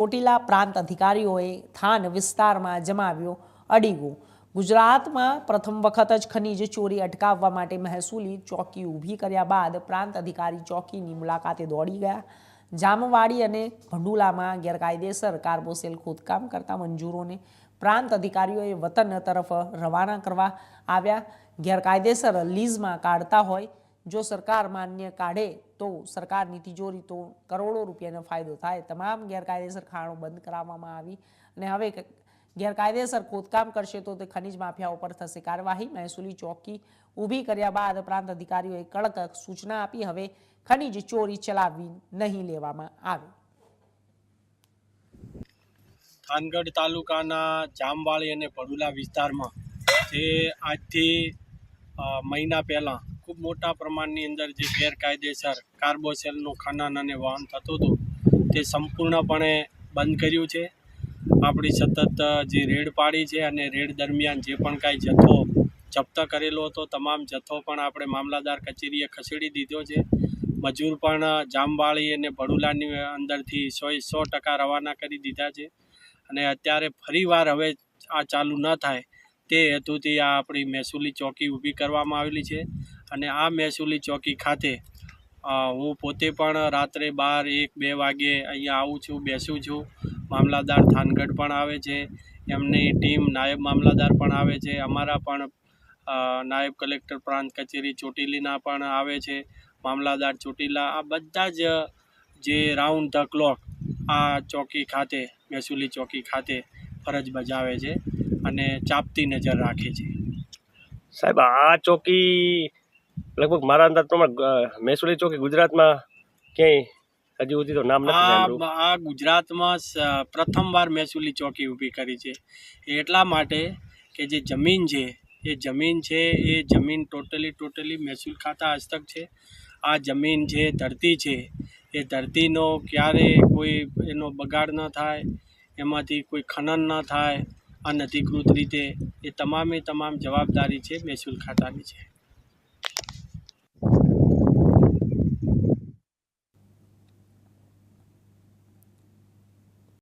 ચોટીલા પ્રાંત અધિકારીઓએ થાન વિસ્તારમાં જમાવ્યો અડીગો। ગુજરાતમાં પ્રથમ વખત જ ખનીજ ચોરી અટકાવવા માટે મહેસૂલી ચોકી ઊભી કર્યા બાદ પ્રાંત અધિકારી ચોકીની મુલાકાતે દોડી ગયા। જામવાડી અને ભંડુલામાં ગેરકાયદેસર કાર્બોસેલ ખોદકામ કરતા મજૂરોને પ્રાંત અધિકારીઓએ વતન તરફ રવાના કરવા આવ્યા। ગેરકાયદેસર લીઝમાં કાઢતા હોય, જો સરકાર માન્ય કાઢે તો સરકારની તિજોરી તો કરોડો રૂપિયાનો ફાયદો થાય। તમામ ગેરકાયદેસર ખાણો બંધ કરાવવામાં આવી અને હવે ગેરકાયદેસર ખોદકામ કરશે તો તે ખનીજ માફિયાઓ પર થશે કાર્યવાહી। મહેસૂલી ચોકી ઊભી કર્યા બાદ પ્રાંત અધિકારીઓએ કડક સૂચના આપી, હવે ખનીજ ચોરી ચલાવવી નહીં લેવામાં આવે। થાનગઢ તાલુકાના જામવાડી અને ભડુલા વિસ્તારમાં જે આજથી મહિના પહેલાં ખૂબ મોટા પ્રમાણની અંદર જે ગેરકાયદેસર કાર્બોસેલનું ખનન અને વહન થતું હતું તે સંપૂર્ણપણે બંધ કર્યું છે। આપણી સતત જે રેડ પાડી છે અને રેડ દરમિયાન જે પણ કાંઈ જથ્થો જપ્ત કરેલો હતો તમામ જથ્થો પણ આપણે મામલતદાર કચેરીએ ખસેડી દીધો છે। મજૂર પણ જામવાડી અને ભડુલાની અંદરથી 100% રવાના કરી દીધા છે અને અત્યારે ફરીવાર હવે આ ચાલુ ન થાય તે હેતુથી આ આપણી મહેસૂલી ચોકી ઊભી કરવામાં આવેલી છે અને આ મહેસૂલી ચોકી ખાતે હું પોતે પણ રાત્રે 12-1-2 વાગે અહીંયા આવું છું, બેસું છું। મામલતદાર થાનગઢ પણ આવે છે, એમની ટીમ નાયબ મામલતદાર પણ આવે છે, અમારા પણ નાયબ કલેક્ટર પ્રાંત કચેરી ચોટીલીના પણ આવે છે, મામલતદાર ચોટીલા, આ બધા જ જે રાઉન્ડ ધ ક્લોક આ ચોકી ખાતે મહેસૂલી ચોકી ખાતે ફરજ બજાવે છે અને ચાંપતી નજર રાખે છે। સાહેબ, આ ચોકી લગભગ મારા અંદાજ પ્રમાણે મહેસૂલી ચોકી ગુજરાતમાં ક્યાંય હજી સુધી તો નામ નથી। આ ગુજરાતમાં પ્રથમવાર મહેસૂલી ચોકી ઊભી કરી છે એટલા માટે કે જે જમીન છે એ જમીન ટોટલી મહેસૂલ ખાતા હસ્તક છે। આ જમીન છે, ધરતી છે, એ ધરતીનો ક્યારે કોઈ એનો બગાડ ન થાય, એમાંથી કોઈ ખનન ન થાય અનધિકૃત રીતે, એ તમામ જવાબદારી છે મહેસૂલ ખાતાની છે।